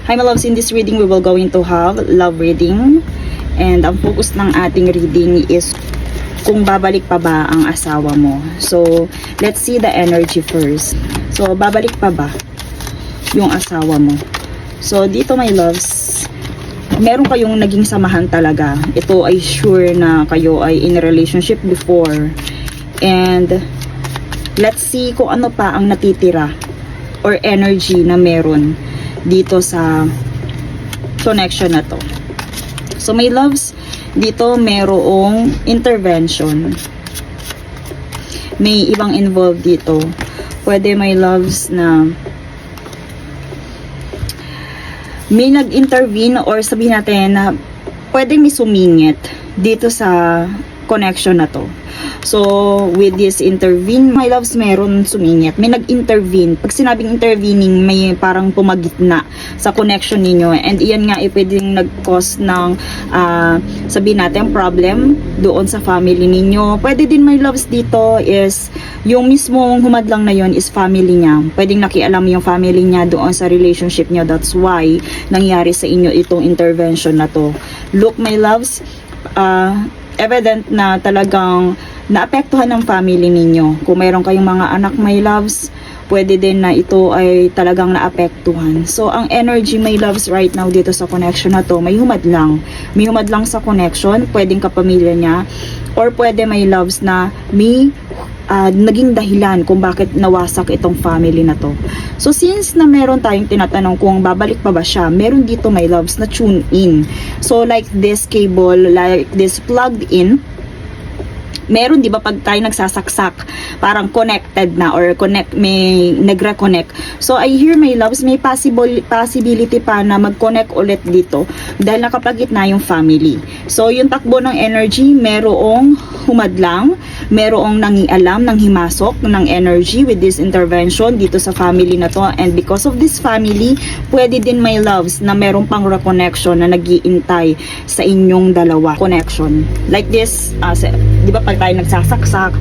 Hi my loves, in this reading we will going to have love reading. And ang focus ng ating reading is kung babalik pa ba ang asawa mo. So, let's see the energy first. So, babalik pa ba yung asawa mo? So, dito my loves, meron kayong naging samahan talaga. Ito ay sure na kayo ay in a relationship before. And, let's see kung ano pa ang natitira or energy na meron dito sa connection na to. So my loves, dito merong intervention. May ibang involved dito. Pwede my loves na may nag-intervene or sabihin natin na pwede may sumingit dito sa connection na to. So, with this intervene, my loves, meron sumingit. May nag-intervene. Pag sinabing intervening, may parang pumagitna sa connection ninyo. And iyan nga, pwedeng nag-cause ng, sabihin natin, problem doon sa family ninyo. Pwede din, my loves, dito is, yung mismong humadlang na yon is family niya. Pwedeng nakialam yung family niya doon sa relationship niya. That's why, nangyari sa inyo itong intervention na to. Look, my loves, evident na talagang naapektuhan ng family ninyo. Kung mayroon kayong mga anak, my loves, pwede din na ito ay talagang naapektuhan. So, ang energy, my loves, right now dito sa connection na to, may humadlang. May humadlang sa connection, pwedeng kapamilya niya, or pwede, my loves, na may naging dahilan kung bakit nawasak itong family na to. So, since na meron tayong tinatanong kung babalik pa ba siya, meron dito, my loves, na tune in. So, like this cable, like this plugged in, meron, di ba, pag tayo nagsasaksak, parang connected na or may nagre-connect. So, I hear, my loves, may possibility pa na mag-connect ulit dito dahil nakapagitna yung family. So, yung takbo ng energy, merong humadlang, merong nangialam, nang himasok ng energy with this intervention dito sa family na to. And because of this family, pwede din, my loves, na merong pang reconnection na nag-iintay sa inyong dalawa. Connection. Like this, di ba, pag tayo nagsasaksak,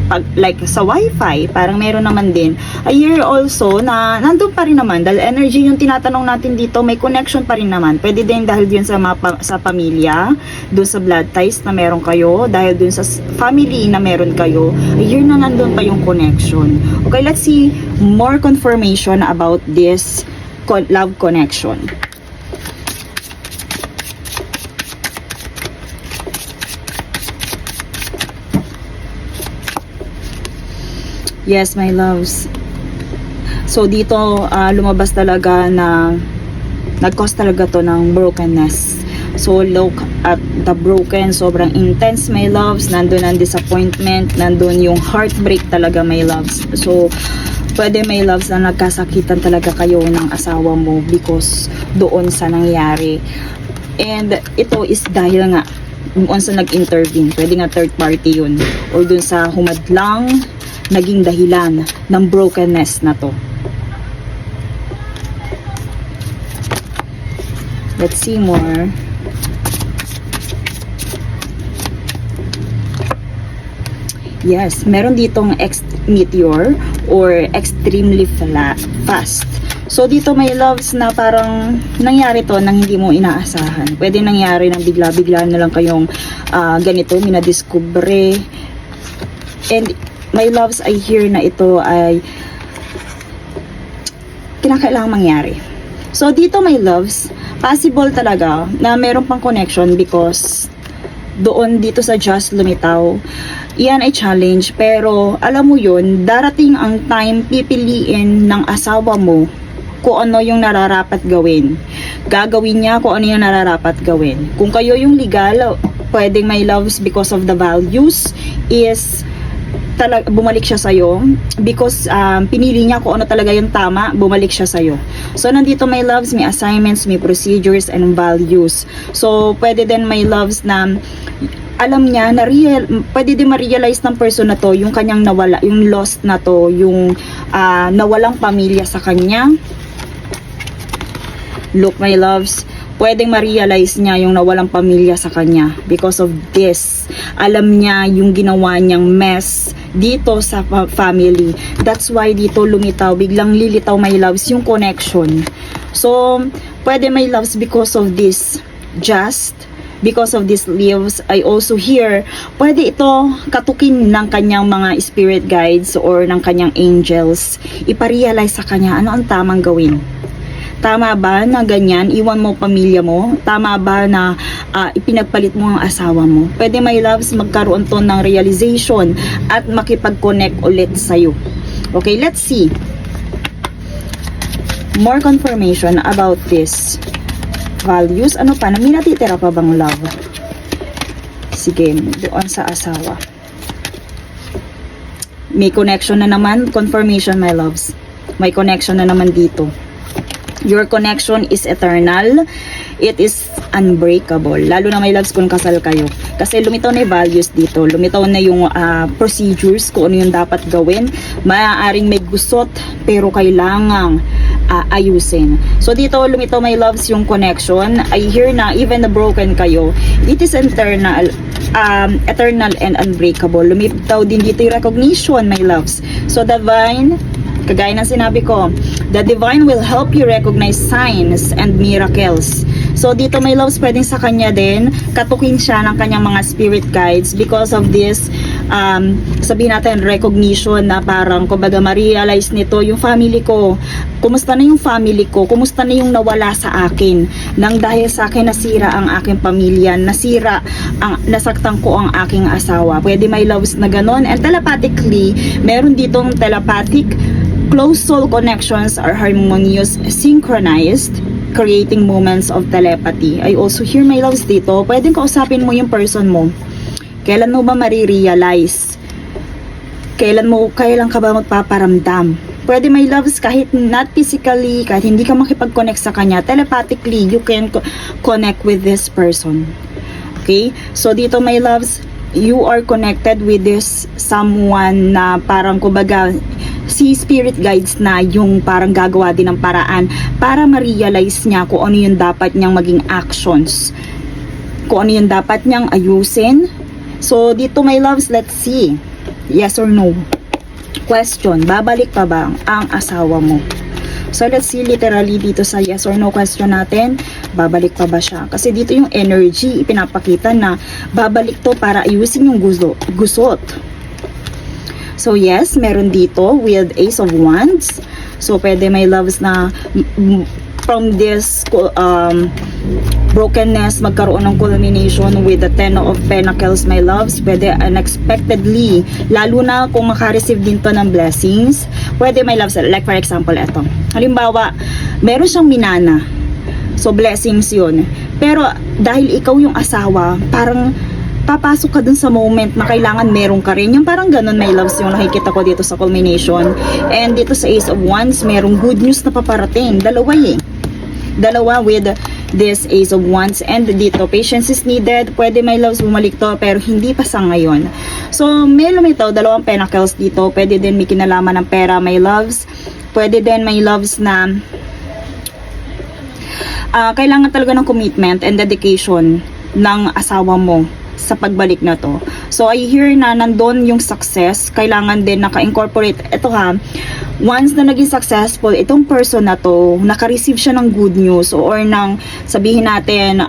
pag, like sa wifi, parang meron naman din. I hear also na nandun pa rin naman, dahil energy yung tinatanong natin dito, may connection pa rin naman. Pwede din dahil dun sa pamilya, dun sa blood ties na meron kayo, dahil dun sa family na meron kayo, I hear na nandun pa yung connection. Okay, let's see more confirmation about this love connection. Yes, my loves. So, dito, lumabas talaga na nag-cause talaga to ng brokenness. So, look at the broken. Sobrang intense, my loves. Nandun ang disappointment. Nandun yung heartbreak talaga, my loves. So, pwede, my loves, na nagkasakitan talaga kayo ng asawa mo because doon sa nangyari. And ito is dahil nga doon sa nag-intervene. Pwede nga third party yun. Or doon sa humadlang naging dahilan ng brokenness na to. Let's see more. Yes, meron ditong meteor or extremely fast. So dito, my loves, na parang nangyari to nang hindi mo inaasahan. Pwede nangyari nang bigla-bigla na lang kayong ganito, minadiskubre. And my loves, I hear na ito ay kinakailangang mangyari. So, dito, my loves, possible talaga na meron pang connection because doon dito sa just lumitaw, iyan ay challenge. Pero, alam mo yun, darating ang time pipiliin ng asawa mo kung ano yung nararapat gawin. Gagawin niya kung ano yung nararapat gawin. Kung kayo yung legal, pwedeng, my loves, because of the values, is bumalik siya sa'yo because pinili niya kung ano talaga yung tama, bumalik siya sa'yo. So, nandito, my loves, may assignments, may procedures, and values. So, pwede din, my loves, na alam niya, pwede din ma-realize ng person na to, yung kanyang nawala, yung lost na to, yung nawalang pamilya sa kanya. Look, my loves, pwedeng ma-realize niya yung nawalang pamilya sa kanya because of this. Alam niya yung ginawa niyang mess dito sa family. That's why dito lumitaw, biglang lilitaw, my loves, yung connection. So, pwede my loves because of this because of these leaves, I also hear, pwede ito katukin ng kanyang mga spirit guides or ng kanyang angels. Iparealize sa kanya, ano ang tamang gawin? Tama ba na ganyan, iwan mo pamilya mo? Tama ba na ipinagpalit mo ang asawa mo? Pwede my loves, magkaroon to ng realization at makipag-connect ulit sa'yo. Okay, let's see. More confirmation about this values. Ano pa? May natitira pa bang love? Sige, doon sa asawa. May connection na naman. Confirmation, my loves. May connection na naman dito. Your connection is eternal. It is unbreakable. Lalo na, my loves, kung kasal kayo. Kasi lumitaw na yung values dito. Lumitaw na yung procedures, kung ano yung dapat gawin. Maaaring may gusot, pero kailangang ayusin. So dito lumitaw, my loves, yung connection. I hear na even na broken kayo, it is eternal and unbreakable. Lumitaw din dito yung recognition, my loves. So divine, kagaya ng sinabi ko, the divine will help you recognize signs and miracles. So dito, my loves, pwedeng sa kanya din katukin siya ng kanyang mga spirit guides because of this sabihin natin recognition na parang kumbaga ma-realize nito yung family ko. Kumusta na yung family ko? Kumusta na yung nawala sa akin? Nang dahil sa akin nasira ang aking pamilya, nasaktan ko ang aking asawa. Pwede, my loves, na ganon. And telepathically, meron ditong telepathic close soul connections are harmonious, synchronized, creating moments of telepathy. I also hear, my loves, dito, pwedeng kausapin mo yung person mo. Kailan mo ba marirealize? Kailan ka ba magpaparamdam? Pwede, my loves, kahit not physically, kahit hindi ka makipag-connect sa kanya, telepathically, you can connect with this person. Okay? So, dito, my loves, you are connected with this someone na parang kumbaga si spirit guides na yung parang gagawa din ng paraan para ma-realize niya kung ano yung dapat niyang maging actions, kung ano yung dapat niyang ayusin. So dito, my loves, let's see, yes or no question, babalik pa ba ang asawa mo? So let's see literally dito sa yes or no question natin, babalik pa ba siya? Kasi dito yung energy ipinapakita na babalik to para ayusin yung gusot. So yes, meron dito with Ace of Wands. So pwede, my loves, na from this brokenness magkaroon ng culmination with the Ten of Pentacles, my loves. Pwede unexpectedly, lalo na kung makareceive din to ng blessings. Pwede, my loves, like for example, eto. Halimbawa, meron siyang minana. So blessings yun. Pero dahil ikaw yung asawa, parang papasok ka dun sa moment na kailangan meron ka rin. Yung parang ganun, my loves, yung nakikita ko dito sa culmination. And dito sa Ace of Wands, merong good news na paparating. Dalawa with this Ace of Wands. And dito, patience is needed. Pwede, my loves, bumalik to, pero hindi pa sa ngayon. So, may lumitaw, dalawang pentacles dito. Pwede din may kinalaman ng pera, my loves. Pwede din, my loves, na kailangan talaga ng commitment and dedication ng asawa mo sa pagbalik na to. So I hear na nandun yung success, kailangan din naka-incorporate. Ito ha, once na naging successful itong person na to, naka-receive siya ng good news or ng sabihin natin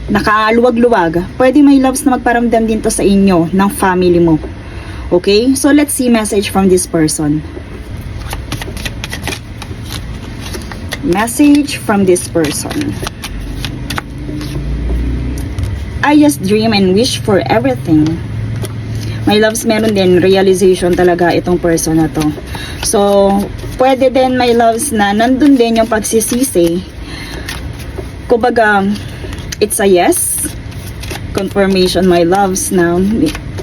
nakaluwag-luwag, pwede, my loves, na magparamdam din to sa inyo ng family mo. Okay? So let's see message from this person. Message from this person. I just dream and wish for everything. My loves, meron din realization talaga itong person na to. So, pwede din, my loves, na nandun din yung pagsisisi. Kumbaga, it's a yes. Confirmation, my loves, na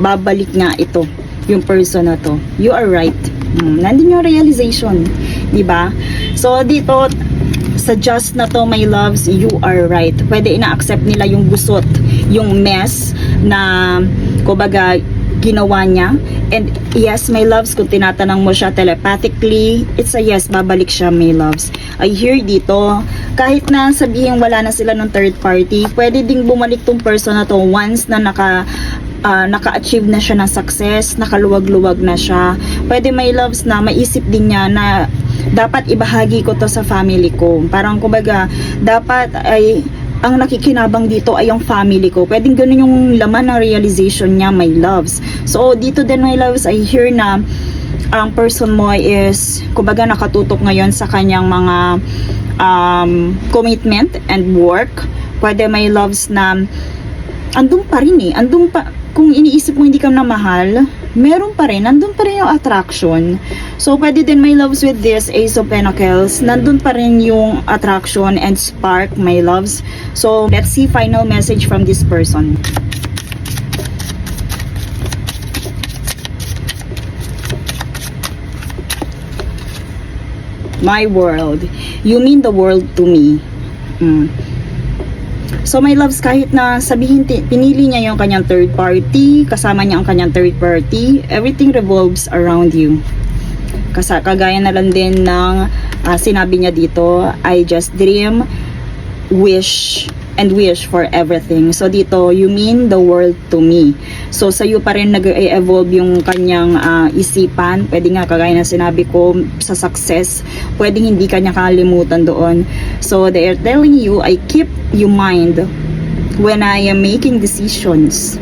babalik nga ito, yung person na to. You are right. Nandun yung realization. Diba? So, dito, sa just na to, my loves, you are right. Pwede ina-accept nila yung gusot, yung mess na kumbaga ginawa niya. And yes, my loves, kung tinatanong mo siya telepathically, it's a yes, babalik siya, my loves. I hear dito, kahit na sabihin wala na sila ng third party, pwede ding bumalik tong person na to once na naka-achieve na siya ng success, nakaluwag-luwag na siya. Pwede may loves na maisip din niya na dapat ibahagi ko to sa family ko. Parang kumbaga, dapat ay ang nakikinabang dito ay yung family ko. Pwedeng ganun yung laman ng realization niya, my loves. So, dito din, my loves, I hear na ang person mo is, kumbaga, nakatutok ngayon sa kanyang mga commitment and work. Pwede, my loves, na andun pa rin eh. Andun pa, kung iniisip mo hindi ka na mahal, meron pa rin, nandun pa rin yung attraction. So, pwede din, my loves, with this Ace of Pentacles, nandun pa rin yung attraction and spark, my loves. So, let's see final message from this person. My world. You mean the world to me. So my loves, kahit na sabihin pinili niya yung kanyang third party, kasama niya ang kanyang third party, everything revolves around you. Kagaya na lang din ng sinabi niya dito, I just dream, wish, and wish for everything. So dito, you mean the world to me. So sa'yo pa rin nag-evolve yung kanyang isipan. Pwede nga, kagaya na sinabi ko, sa success, pwedeng hindi kanya kalimutan doon. So they are telling you, I keep you mind when I am making decisions.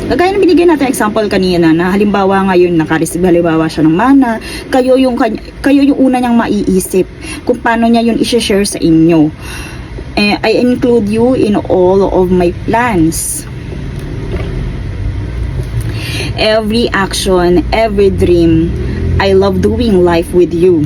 Kagaya na binigay natin example kanina na halimbawa ngayon nakareceive halimbawa siya ng mana, kayo yung una niyang maiisip kung paano niya yun i-share sa inyo. I include you in all of my plans. Every action, every dream, I love doing life with you.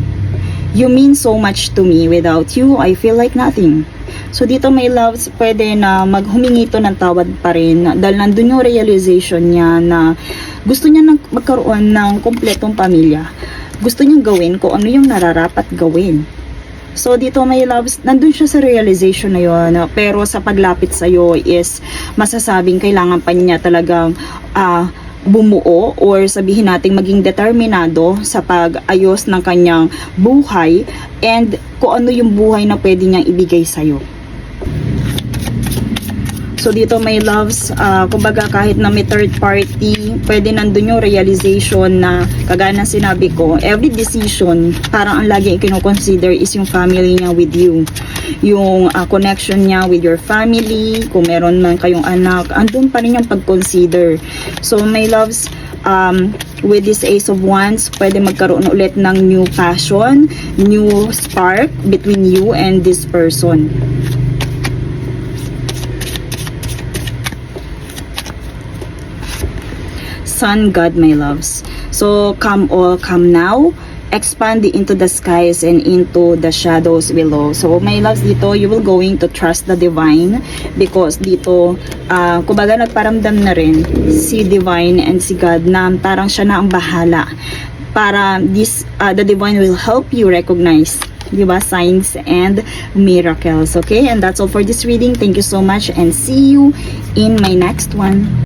You mean so much to me. Without you, I feel like nothing. So dito, my loves, pwede na maghumingi to ng tawad pa rin dahil nandun yung realization niya na gusto niya magkaroon ng kompletong pamilya. Gusto niyang gawin kung ano yung nararapat gawin. So dito, my loves, nandun siya sa realization na yun, pero sa paglapit sa'yo is masasabing kailangan pa niya talagang bumuo or sabihin natin maging determinado sa pag-ayos ng kanyang buhay and kung ano yung buhay na pwede niyang ibigay sa'yo. So dito, my loves, kumbaga kahit na may third party, pwede nandun yung realization na kagaya ng sinabi ko, every decision, parang ang lagi i-consider is yung family niya with you. Yung connection niya with your family, kung meron man kayong anak, andun pa rin yung pag-consider. So my loves, with this Ace of Wands, pwede magkaroon ulit ng new passion, new spark between you and this person. Sun God, my loves. So come all, come now, expand into the skies and into the shadows below. So my loves, dito you will going to trust the divine because dito kumbaga nagparamdam na rin si divine and si God na parang siya na ang bahala para this the divine will help you recognize, diba, signs and miracles. Okay, and that's all for this reading. Thank you so much and see you in my next one.